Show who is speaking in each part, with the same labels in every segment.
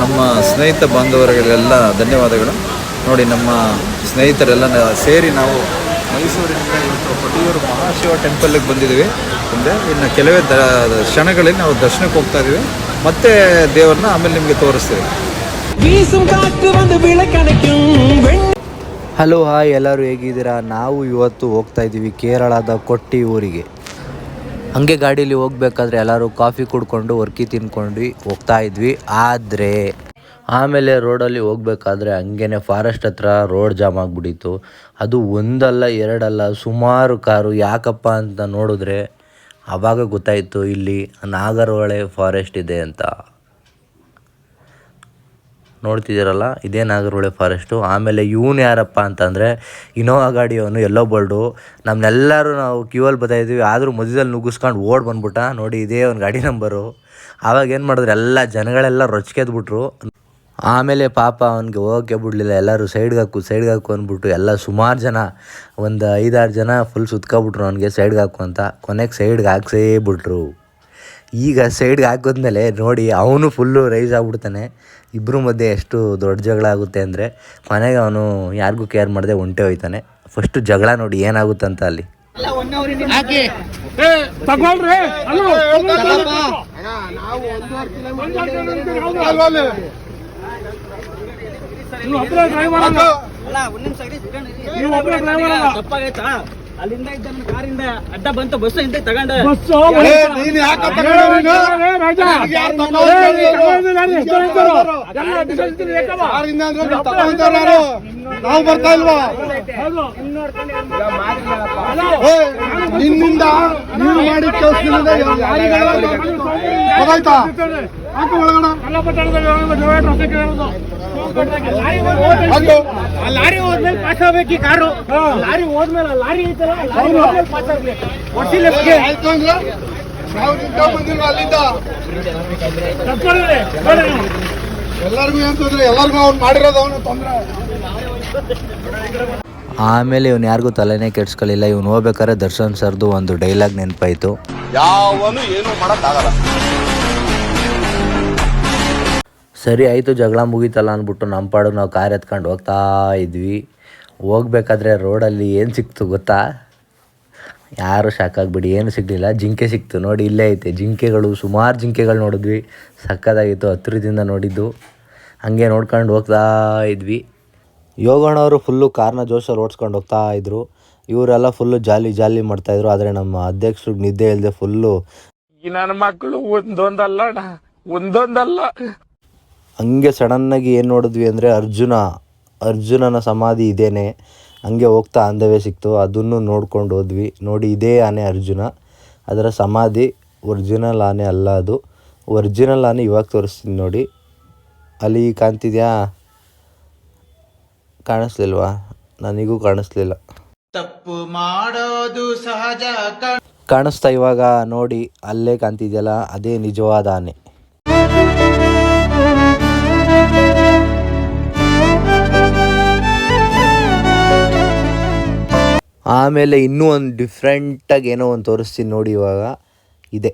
Speaker 1: ನಮ್ಮ ಸ್ನೇಹಿತ ಬಾಂಧವರಿಗೆಲ್ಲ ಧನ್ಯವಾದಗಳು. ನೋಡಿ, ನಮ್ಮ ಸ್ನೇಹಿತರೆಲ್ಲ ಸೇರಿ ನಾವು ಮೈಸೂರಿನಿಂದ ಇವತ್ತು ಕೊಟ್ಟಿಯೂರು ಮಹಾಶಿವ ಟೆಂಪಲ್ಗೆ ಬಂದಿದ್ದೀವಿ. ಮುಂದೆ ಇನ್ನು ಕೆಲವೇ ಕ್ಷಣಗಳಲ್ಲಿ ನಾವು ದರ್ಶನಕ್ಕೆ ಹೋಗ್ತಾ ಇದ್ದೀವಿ. ಮತ್ತೆ ದೇವರನ್ನ ಆಮೇಲೆ ನಿಮಗೆ ತೋರಿಸ್ತೀವಿ.
Speaker 2: ಹಲೋ, ಹಾಯ್, ಎಲ್ಲರೂ ಹೇಗಿದ್ದೀರಾ? ನಾವು ಇವತ್ತು ಹೋಗ್ತಾ ಇದ್ದೀವಿ ಕೇರಳದ ಕೊಟ್ಟಿಯೂರಿಗೆ. ಹಾಗೆ ಗಾಡೀಲಿ ಹೋಗ್ಬೇಕಾದ್ರೆ ಎಲ್ಲರೂ ಕಾಫಿ ಕುಡ್ಕೊಂಡು ವರ್ಕಿ ತಿನ್ಕೊಂಡು ಹೋಗ್ತಾ ಇದ್ವಿ. ಆದರೆ ಆಮೇಲೆ ರೋಡಲ್ಲಿ ಹೋಗ್ಬೇಕಾದ್ರೆ ಹಂಗೇ ಫಾರೆಸ್ಟ್ ಹತ್ರ ರೋಡ್ ಜಾಮ್ ಆಗಿಬಿಟ್ಟಿತ್ತು. ಅದು ಒಂದಲ್ಲ ಎರಡಲ್ಲ ಸುಮಾರು ಕಾರು. ಯಾಕಪ್ಪ ಅಂತ ನೋಡಿದ್ರೆ ಆವಾಗ ಗೊತ್ತಾಯಿತು ಇಲ್ಲಿ ನಾಗರಹೊಳೆ ಫಾರೆಸ್ಟ್ ಇದೆ ಅಂತ. ನೋಡ್ತಿದ್ದೀರಲ್ಲ, ಇದೇ ನಾಗರಹೊಳೆ ಫಾರೆಸ್ಟು. ಆಮೇಲೆ ಇವನು ಯಾರಪ್ಪ ಅಂತಂದರೆ ಇನೋವಾ ಗಾಡಿಯವನು, ಎಲ್ಲೋ ಬೋಲ್ಡು. ನಮ್ಮನ್ನೆಲ್ಲರೂ ನಾವು ಕ್ಯೂವಲ್ಲಿ ಬರ್ತಾಯಿದ್ವಿ, ಆದರೂ ಮಧ್ಯದಲ್ಲಿ ನುಗ್ಗಿಸ್ಕೊಂಡು ಓಡ್ ಬಂದ್ಬಿಟ್ಟ. ನೋಡಿ, ಇದೇ ಒಂದು ಗಾಡಿ ನಂಬರು. ಆವಾಗ ಏನು ಮಾಡಿದ್ರು, ಎಲ್ಲ ಜನಗಳೆಲ್ಲ ರೊಚ್ಕೆದ್ಬಿಟ್ರು. ಆಮೇಲೆ ಪಾಪ ಅವನಿಗೆ ಹೋಗೋಕ್ಕೆ ಬಿಡಲಿಲ್ಲ. ಎಲ್ಲರೂ ಸೈಡ್ಗೆ ಹಾಕು ಅಂದ್ಬಿಟ್ಟು ಎಲ್ಲ ಸುಮಾರು ಜನ, ಒಂದು 5-6 ಜನ ಫುಲ್ ಸುತ್ಕೊಬಿಟ್ರು ಅವನಿಗೆ ಸೈಡ್ಗೆ ಹಾಕು ಅಂತ. ಕೊನೆಗೆ ಸೈಡ್ಗೆ ಹಾಕ್ಸೇ ಬಿಟ್ರು. ಈಗ ಸೈಡ್ಗೆ ಹಾಕಿದ್ಮೇಲೆ ನೋಡಿ, ಅವನು ಫುಲ್ಲು ರೈಸ್ ಆಗ್ಬಿಡ್ತಾನೆ. ಇಬ್ಬರ ಮಧ್ಯೆ ಎಷ್ಟು ದೊಡ್ಡ ಜಗಳ ಆಗುತ್ತೆ ಅಂದರೆ ಕೊನೆಗೆ ಅವನು ಯಾರಿಗೂ ಕೇರ್ ಮಾಡದೆ ಹೊಂಟೆ ಹೋಯ್ತಾನೆ. ಫಸ್ಟು ಜಗಳ ನೋಡಿ ಏನಾಗುತ್ತಂತ ಅಲ್ಲಿ.
Speaker 3: ಅಲ್ಲಿಂದ ಇದ್ದ ಕಾರಿಂದ ಅಡ್ಡ ಬಂತು, ಬಸ್ ಹಿಂದೆ ತಗೊಂಡೆ.
Speaker 4: ನಾವು ಬರ್ತಾ ಇಲ್ವಾ? ನಿನ್ನಿಂದ ನೀವು ಮಾಡಿ ಹೋಗಾಯ್ತಾ?
Speaker 3: ಲಾರಿ ಹೋದ್ಮೇಲೆ ಪಾಸ್ ಆಗ್ಬೇಕು. ಕಾರು ಲಾರಿ ಹೋದ್ಮೇಲೆ ಲಾರಿ ಐತಲ್ಲ, ಲಾರಿ ಹೋದ್ಮೇಲೆ ಪಾಸ್ ಆಗ್ಬೇಕು.
Speaker 4: ಆಯ್ತು ಅಂದ್ರೆ ನಾವು ಬಂದಿಲ್ವಾ ಅಲ್ಲಿಂದ? ಎಲ್ಲರಿಗೂ ಏನ್ ತೊಂದ್ರೆ? ಎಲ್ಲರಿಗೂ ಅವ್ನು ಮಾಡಿರೋದು ಅವನು ತೊಂದ್ರೆ.
Speaker 2: ಆಮೇಲೆ ಇವನು ಯಾರಿಗೂ ತಲೆನೇ ಕೆಡ್ಸ್ಕೊಳ್ಳಿಲ್ಲ. ಇವನು ಹೋಗ್ಬೇಕಾದ್ರೆ ದರ್ಶನ್ ಸರ್ದು ಒಂದು ಡೈಲಾಗ್ ನೆನಪಾಯಿತು.
Speaker 4: ಯಾವನು ಏನು ಮಾಡೋಕ್ಕಾಗಲ್ಲ.
Speaker 2: ಸರಿ ಆಯಿತು, ಜಗಳ ಮುಗೀತಲ್ಲ ಅಂದ್ಬಿಟ್ಟು ನಮ್ಮ ಪಾಡಿಗೆ ನಾವು ಕಾರ್ ಎತ್ಕೊಂಡು ಹೋಗ್ತಾ ಇದ್ವಿ. ಹೋಗ್ಬೇಕಾದ್ರೆ ರೋಡಲ್ಲಿ ಏನು ಸಿಕ್ತು ಗೊತ್ತಾ? ಯಾರು ಶಾಕ್ ಆಗಿಬಿಡಿ, ಏನು ಸಿಗಲಿಲ್ಲ. ಜಿಂಕೆ ಸಿಕ್ತು. ನೋಡಿ, ಇಲ್ಲೇ ಐತೆ ಜಿಂಕೆಗಳು. ಸುಮಾರು ಜಿಂಕೆಗಳು ನೋಡಿದ್ವಿ. ಸಕ್ಕತ್ತಾಗಿತ್ತು, ಹತ್ತಿರದಿಂದ ನೋಡಿದ್ದು. ಹಾಗೆ ನೋಡ್ಕೊಂಡು ಹೋಗ್ತಾ ಇದ್ವಿ. ಯೋಗಣ್ಣವರು ಫುಲ್ಲು ಕಾರ್ನ ಜೋಶಲ್ಲಿ ಓಡಿಸ್ಕೊಂಡು ಹೋಗ್ತಾ ಇದ್ರು. ಇವರೆಲ್ಲ ಫುಲ್ಲು ಜಾಲಿ ಮಾಡ್ತಾಯಿದ್ರು. ಆದರೆ ನಮ್ಮ ಅಧ್ಯಕ್ಷರಿಗೆ ನಿದ್ದೆ ಇಲ್ಲದೆ ಫುಲ್ಲು
Speaker 5: ನನ್ನ ಮಕ್ಕಳು ಒಂದೊಂದಲ್ಲ
Speaker 2: ಹಂಗೆ ಸಡನ್ನಾಗಿ ಏನು ನೋಡಿದ್ವಿ ಅಂದರೆ ಅರ್ಜುನನ ಸಮಾಧಿ ಇದೇನೆ. ಹಂಗೆ ಹೋಗ್ತಾ ಅಂದವೇ ಸಿಕ್ತು, ಅದನ್ನು ನೋಡ್ಕೊಂಡು ಹೋದ್ವಿ. ನೋಡಿ, ಇದೇ ಆನೆ ಅರ್ಜುನ. ಅದರ ಸಮಾಧಿ ಒರಿಜಿನಲ್ ಆನೆ ಅಲ್ಲ, ಅದು ಒರಿಜಿನಲ್ ಆನೆ. ಇವಾಗ ತೋರಿಸ್ತೀನಿ ನೋಡಿ. ಅಲ್ಲಿ ಕಾಣ್ತಿದ್ಯಾ? ಕಾಣಿಸ್ಲಿಲ್ವಾ? ನನಗೂ ಕಾಣಿಸ್ಲಿಲ್ಲ.
Speaker 6: ತಪ್ಪು ಮಾಡೋದು ಸಹಜ.
Speaker 2: ಕಾಣಿಸ್ತಾ ಇವಾಗ ನೋಡಿ, ಅಲ್ಲೇ ಕಾಣ್ತಿದ್ಯಲ್ಲ, ಅದೇ ನಿಜವಾದ ಆನೆ. ಆಮೇಲೆ ಇನ್ನೂ ಒಂದು ಡಿಫ್ರೆಂಟಾಗಿ ಏನೋ ಒಂದು ತೋರಿಸ್ತೀನಿ ನೋಡಿ. ಇವಾಗ ಇದೆ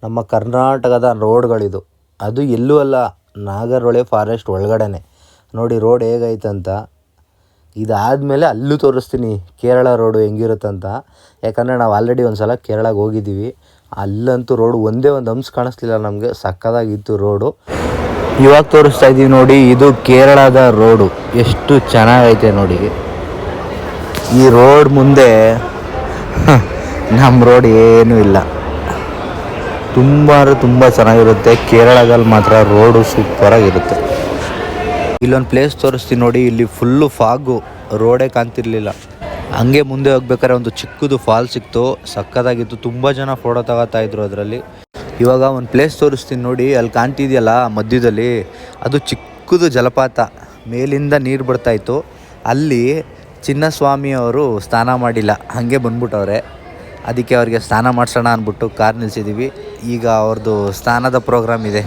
Speaker 2: ನಮ್ಮ ಕರ್ನಾಟಕದ ರೋಡ್ಗಳಿದು. ಅದು ಎಲ್ಲೂ ಅಲ್ಲ, ನಾಗರಹೊಳೆ ಫಾರೆಸ್ಟ್ ಒಳಗಡೆನೆ. ನೋಡಿ ರೋಡ್ ಹೇಗೈತಂತ. ಇದಾದಮೇಲೆ ಅಲ್ಲೂ ತೋರಿಸ್ತೀನಿ ಕೇರಳ ರೋಡು ಹೆಂಗಿರುತ್ತಂತ. ಯಾಕಂದರೆ ನಾವು ಆಲ್ರೆಡಿ ಒಂದು ಸಲ ಕೇರಳಗೆ ಹೋಗಿದ್ದೀವಿ. ಅಲ್ಲಂತೂ ರೋಡು ಒಂದೇ ಒಂದು ಅಂಶ ಕಾಣಿಸ್ಲಿಲ್ಲ ನಮಗೆ, ಸಕ್ಕದಾಗಿತ್ತು ರೋಡು. ಇವಾಗ ತೋರಿಸ್ತಾ ಇದ್ದೀವಿ ನೋಡಿ, ಇದು ಕೇರಳದ ರೋಡು. ಎಷ್ಟು ಚೆನ್ನಾಗೈತೆ ನೋಡಿ. ಈ ರೋಡ್ ಮುಂದೆ ನಮ್ಮ ರೋಡ್ ಏನೂ ಇಲ್ಲ. ತುಂಬ ಚೆನ್ನಾಗಿರುತ್ತೆ. ಕೇರಳದಲ್ಲಿ ಮಾತ್ರ ರೋಡು ಸೂಪರಾಗಿರುತ್ತೆ. ಇಲ್ಲೊಂದು ಪ್ಲೇಸ್ ತೋರಿಸ್ತೀನಿ ನೋಡಿ. ಇಲ್ಲಿ ಫುಲ್ಲು ಫಾಗು, ರೋಡೇ ಕಾಣ್ತಿರ್ಲಿಲ್ಲ. ಹಂಗೆ ಮುಂದೆ ಹೋಗ್ಬೇಕಾದ್ರೆ ಒಂದು ಚಿಕ್ಕದು ಫಾಲ್ ಸಿಕ್ತು, ಸಕ್ಕತ್ತಾಗಿತ್ತು. ತುಂಬ ಜನ ಫೋಟೋ ತಗೋತಾ ಇದ್ರು ಅದರಲ್ಲಿ. ಇವಾಗ ಒಂದು ಪ್ಲೇಸ್ ತೋರಿಸ್ತೀನಿ ನೋಡಿ. ಅಲ್ಲಿ ಕಾಣ್ತಿದೆಯಲ್ಲ ಮಧ್ಯದಲ್ಲಿ, ಅದು ಚಿಕ್ಕದು ಜಲಪಾತ. ಮೇಲಿಂದ ನೀರು ಬರ್ತಾಯಿತ್ತು. ಅಲ್ಲಿ ಚಿನ್ನಸ್ವಾಮಿಯವರು ಸ್ನಾನ ಮಾಡಿಲ್ಲ, ಹಾಗೆ ಬಂದ್ಬಿಟ್ಟವ್ರೆ. ಅದಕ್ಕೆ ಅವ್ರಿಗೆ ಸ್ನಾನ ಮಾಡಿಸೋಣ ಅಂದ್ಬಿಟ್ಟು ಕಾರ್ ನಿಲ್ಸಿದ್ದೀವಿ. ಈಗ ಅವ್ರದ್ದು ಸ್ನಾನದ ಪ್ರೋಗ್ರಾಮ್ ಇದೆ.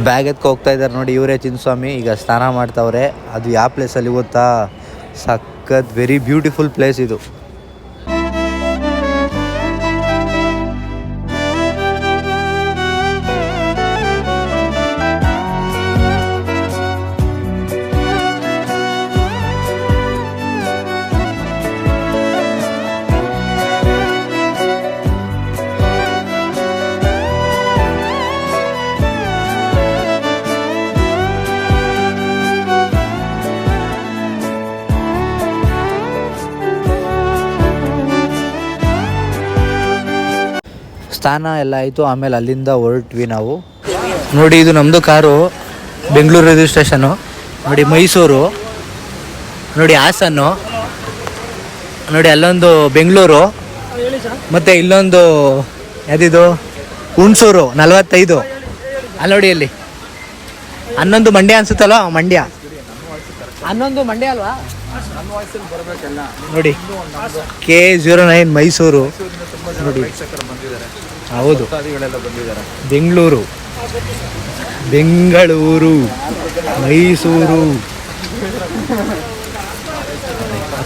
Speaker 2: ಬ್ಯಾಗ್ ಎತ್ಕೊ ಹೋಗ್ತಾ ಇದ್ದಾರೆ ನೋಡಿ, ಇವರೇ ಚಿನ್ನಸ್ವಾಮಿ. ಈಗ ಸ್ನಾನ ಮಾಡ್ತಾವ್ರೆ. ಅದು ಯಾವ ಪ್ಲೇಸಲ್ಲಿ ಗೊತ್ತಾ? ಸಖತ್ ವೆರಿ ಬ್ಯೂಟಿಫುಲ್ ಪ್ಲೇಸ್ ಇದು. ಸ್ಥಾನ ಎಲ್ಲ ಆಯಿತು. ಆಮೇಲೆ ಅಲ್ಲಿಂದ ಹೊರಟ್ವಿ ನಾವು. ನೋಡಿ ಇದು ನಮ್ಮದು ಕಾರು, ಬೆಂಗಳೂರು ರಿಜಿಸ್ಟ್ರೇಷನು. ನೋಡಿ ಮೈಸೂರು, ನೋಡಿ ಹಾಸನ್ನು, ನೋಡಿ ಅಲ್ಲೊಂದು ಬೆಂಗಳೂರು, ಮತ್ತು ಇಲ್ಲೊಂದು ಯಾವುದಿದು ಹುಣಸೂರು 45. ಅಲ್ಲಿ ನೋಡಿ ಅಲ್ಲಿ 11 ಮಂಡ್ಯ ಅನ್ಸುತ್ತಲ್ವ, ಮಂಡ್ಯ 11 ಮಂಡ್ಯ ಅಲ್ವಾ ನೋಡಿ. K09 ಮೈಸೂರು ನೋಡಿ. ಹೌದು, ಬೆಂಗಳೂರು, ಮೈಸೂರು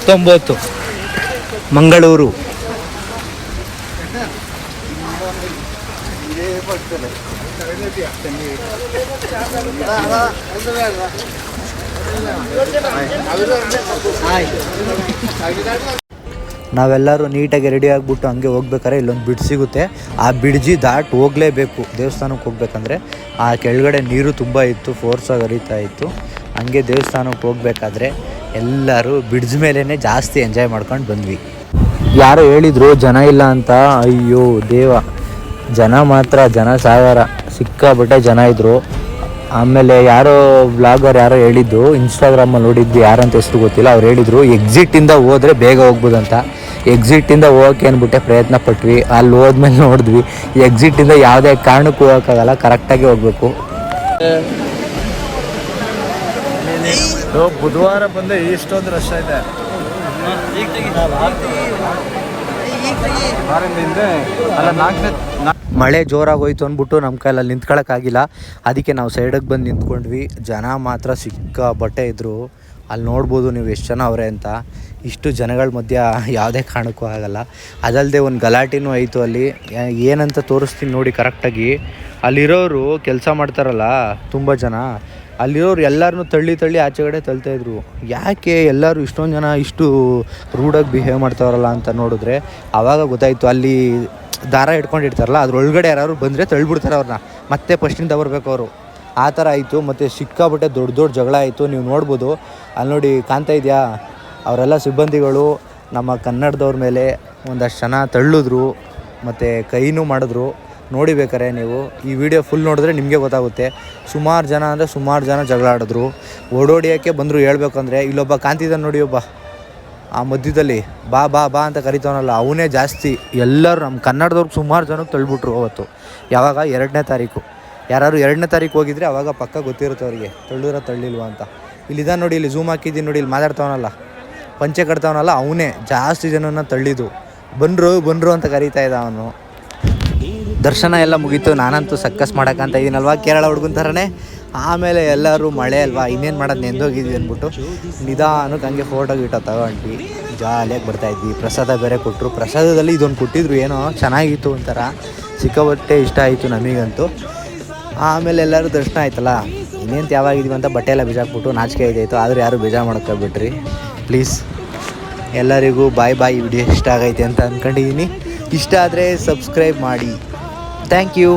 Speaker 2: 19, ಮಂಗಳೂರು. ನಾವೆಲ್ಲರೂ ನೀಟಾಗಿ ರೆಡಿ ಆಗಿಬಿಟ್ಟು ಹಂಗೆ ಹೋಗ್ಬೇಕಾದ್ರೆ ಇಲ್ಲೊಂದು ಬ್ರಿಡ್ಜ್ ಸಿಗುತ್ತೆ. ಆ ಬ್ರಿಡ್ಜಿ ದಾಟ್ ಹೋಗಲೇಬೇಕು ದೇವಸ್ಥಾನಕ್ಕೆ ಹೋಗ್ಬೇಕಂದ್ರೆ. ಆ ಕೆಳಗಡೆ ನೀರು ತುಂಬ ಇತ್ತು, ಫೋರ್ಸಾಗಿ ಹರಿತಾ ಇತ್ತು. ಹಂಗೆ ದೇವಸ್ಥಾನಕ್ಕೆ ಹೋಗ್ಬೇಕಾದ್ರೆ ಎಲ್ಲರೂ ಬ್ರಿಡ್ಜ್ ಮೇಲೇ ಜಾಸ್ತಿ ಎಂಜಾಯ್ ಮಾಡ್ಕೊಂಡು ಬಂದ್ವಿ. ಯಾರೋ ಹೇಳಿದರು ಜನ ಇಲ್ಲ ಅಂತ. ಅಯ್ಯೋ ದೇವ, ಜನ ಮಾತ್ರ ಜನ ಸಾಗರ, ಸಿಕ್ಕಾಬಿಟ್ಟೆ ಜನ ಇದ್ದರು. ಆಮೇಲೆ ಯಾರೋ ಬ್ಲಾಗರ್ ಯಾರೋ ಹೇಳಿದ್ದು, ಇನ್ಸ್ಟಾಗ್ರಾಮಲ್ಲಿ ನೋಡಿದ್ದು, ಯಾರಂತ ಹೆಸರು ಗೊತ್ತಿಲ್ಲ, ಅವ್ರು ಹೇಳಿದರು ಎಕ್ಸಿಟಿಂದ ಹೋದರೆ ಬೇಗ ಹೋಗ್ಬೋದಂತ. ಎಕ್ಸಿಟಿಂದ ಹೋಗೋಕ್ಕೆ ಅಂದ್ಬಿಟ್ಟೆ ಪ್ರಯತ್ನ ಪಟ್ವಿ. ಅಲ್ಲಿ ಹೋದ್ಮೇಲೆ ನೋಡಿದ್ವಿ ಎಕ್ಸಿಟಿಂದ ಯಾವುದೇ ಕಾರಣಕ್ಕೂ ಹೋಗೋಕ್ಕಾಗಲ್ಲ, ಕರೆಕ್ಟಾಗಿ ಹೋಗಬೇಕು.
Speaker 1: ಬುಧವಾರ ಬಂದೆ ಇಷ್ಟೊಂದು ರಶ್ ಇದೆ.
Speaker 2: ಮಳೆ ಜೋರಾಗೋಯ್ತು ಅಂದ್ಬಿಟ್ಟು ನಮ್ಮ ಕೈಯಲ್ಲಿ ನಿಂತ್ಕೊಳ್ಳೋಕ್ಕಾಗಿಲ್ಲ. ಅದಕ್ಕೆ ನಾವು ಸೈಡಿಗೆ ಬಂದು ನಿಂತ್ಕೊಂಡ್ವಿ. ಜನ ಮಾತ್ರ ಸಿಕ್ಕಾಪಟ್ಟೆ ಇದ್ದರು. ಅಲ್ಲಿ ನೋಡ್ಬೋದು ನೀವು ಎಷ್ಟು ಜನ ಅವರೇ ಅಂತ. ಇಷ್ಟು ಜನಗಳ ಮಧ್ಯ ಯಾವುದೇ ಕಾರಣಕ್ಕೂ ಆಗಲ್ಲ. ಅದಲ್ಲದೆ ಒಂದು ಗಲಾಟೆನೂ ಆಯಿತು ಅಲ್ಲಿ. ಏನಂತ ತೋರಿಸ್ತೀನಿ ನೋಡಿ ಕರೆಕ್ಟಾಗಿ. ಅಲ್ಲಿರೋರು ಕೆಲಸ ಮಾಡ್ತಾರಲ್ಲ ತುಂಬ ಜನ, ಅಲ್ಲಿರೋರು ಎಲ್ಲರನ್ನೂ ತಳ್ಳಿ ಆಚೆಗಡೆ ತಳ್ತಾಯಿದ್ರು. ಯಾಕೆ ಎಲ್ಲರೂ ಇಷ್ಟೊಂದು ಜನ ಇಷ್ಟು ರೂಡಾಗಿ ಬಿಹೇವ್ ಮಾಡ್ತಾರಲ್ಲ ಅಂತ ನೋಡಿದ್ರೆ ಆವಾಗ ಗೊತ್ತಾಯಿತು. ಅಲ್ಲಿ ದಾರ ಇಟ್ಕೊಂಡಿರ್ತಾರಲ್ಲ, ಅದ್ರೊಳಗಡೆ ಯಾರು ಬಂದರೆ ತಳ್ಳಿಬಿಡ್ತಾರೆ ಅವ್ರನ್ನ, ಮತ್ತೆ ಫಸ್ಟಿಂದ ಬರಬೇಕು ಅವರು. ಆ ಥರ ಆಯಿತು. ಮತ್ತು ಸಿಕ್ಕಾಬಿಟ್ಟೆ ದೊಡ್ಡ ಜಗಳ ಆಯಿತು. ನೀವು ನೋಡ್ಬೋದು ಅಲ್ಲಿ ನೋಡಿ, ಕಾಣ್ತಾ ಇದೆಯಾ, ಅವರೆಲ್ಲ ಸಿಬ್ಬಂದಿಗಳು ನಮ್ಮ ಕನ್ನಡದವ್ರ ಮೇಲೆ ಒಂದಷ್ಟು ಜನ ತಳ್ಳಿದ್ರು ಮತ್ತು ಕೈನೂ ಮಾಡಿದ್ರು. ನೋಡಿಬೇಕಾರೆ ನೀವು ಈ ವಿಡಿಯೋ ಫುಲ್ ನೋಡಿದ್ರೆ ನಿಮಗೆ ಗೊತ್ತಾಗುತ್ತೆ. ಸುಮಾರು ಜನ ಜಗಳ ಆಡಿದ್ರು. ಓಡೋಡಿಯೋಕ್ಕೆ ಬಂದರು. ಹೇಳ್ಬೇಕಂದ್ರೆ ಇಲ್ಲೊಬ್ಬ ಕಾಂತಿದ್ದಾನೆ ನೋಡಿ, ಒಬ್ಬ ಆ ಮಧ್ಯದಲ್ಲಿ ಬಾ ಬಾ ಬಾ ಅಂತ ಕರಿತಾವನಲ್ಲ, ಅವನೇ ಜಾಸ್ತಿ. ಎಲ್ಲರೂ ನಮ್ಮ ಕನ್ನಡದವ್ರಿಗೆ ಸುಮಾರು ಜನಕ್ಕೆ ತಳ್ಳಿಬಿಟ್ರು ಅವತ್ತು. ಯಾವಾಗ 2ನೇ ತಾರೀಕು. ಯಾರು 2ನೇ ತಾರೀಕು ಹೋಗಿದ್ರೆ ಅವಾಗ ಪಕ್ಕ ಗೊತ್ತಿರುತ್ತೆ ಅವರಿಗೆ ತಳ್ಳಿಲ್ವಾ ಅಂತ. ಇಲ್ಲಿದ ನೋಡಿ, ಇಲ್ಲಿ ಝೂಮ್ ಹಾಕಿದ್ದೀನಿ ನೋಡಿ, ಇಲ್ಲಿ ಮಾತಾಡ್ತಾವನಲ್ಲ, ಪಂಚೆ ಕಟ್ತಾವನಲ್ಲ, ಅವನೇ ಜಾಸ್ತಿ ಜನನ ತಳ್ಳಿದ್ದು. ಬಂದರು ಅಂತ ಕರೀತಾ ಇದ್ದ ಅವನು. ದರ್ಶನ ಎಲ್ಲ ಮುಗೀತು. ನಾನಂತೂ ಸಕ್ಕಸ್ ಮಾಡೋಕ್ಕಂತ ಇದ್ದೀನಲ್ವ, ಕೇರಳ ಹುಡುಗನ ಥರನೇ. ಆಮೇಲೆ ಎಲ್ಲರೂ ಮಳೆ ಅಲ್ವಾ, ಇನ್ನೇನು ಮಾಡೋದು, ನೆಂದೋಗಿದ್ವಿ ಅಂದ್ಬಿಟ್ಟು ನಿಧಾನಕ್ಕೆ ಹಂಗೆ ಫೋಟೋ ತಗೊಂಡ್ವಿ. ಜಾಲಿಯಾಗಿ ಬರ್ತಾಯಿದ್ವಿ. ಪ್ರಸಾದ ಬೇರೆ ಕೊಟ್ಟರು. ಪ್ರಸಾದದಲ್ಲಿ ಇದೊಂದು ಕೊಟ್ಟಿದ್ರು, ಏನೋ ಚೆನ್ನಾಗಿತ್ತು ಒಂಥರ, ಸಿಕ್ಕಾಪಟ್ಟೆ ಇಷ್ಟ ಆಯಿತು ನಮಗಂತೂ. ಆಮೇಲೆ ಎಲ್ಲರೂ ದರ್ಶನ ಆಯ್ತಲ್ಲ, ಇನ್ನೇನು ಯಾವಾಗಿದ್ವಿ ಅಂತ ಬಟ್ಟೆ ಎಲ್ಲ ಬಿಸಾಕ್ಬಿಟ್ಟು ನಾಚಿಕೆ ಆಯ್ತಾಯಿತ್ತು. ಆದರೆ ಯಾರು ಬೇಜಾರು ಮಾಡ್ಕೊಬಿಟ್ರಿ ಪ್ಲೀಸ್. ಎಲ್ಲರಿಗೂ ಬಾಯ್. ವಿಡಿಯೋ ಇಷ್ಟ ಆಗೈತೆ ಅಂತ ಅಂದ್ಕೊಂಡಿದ್ದೀನಿ. ಇಷ್ಟ ಆದರೆ ಸಬ್ಸ್ಕ್ರೈಬ್ ಮಾಡಿ. Thank you.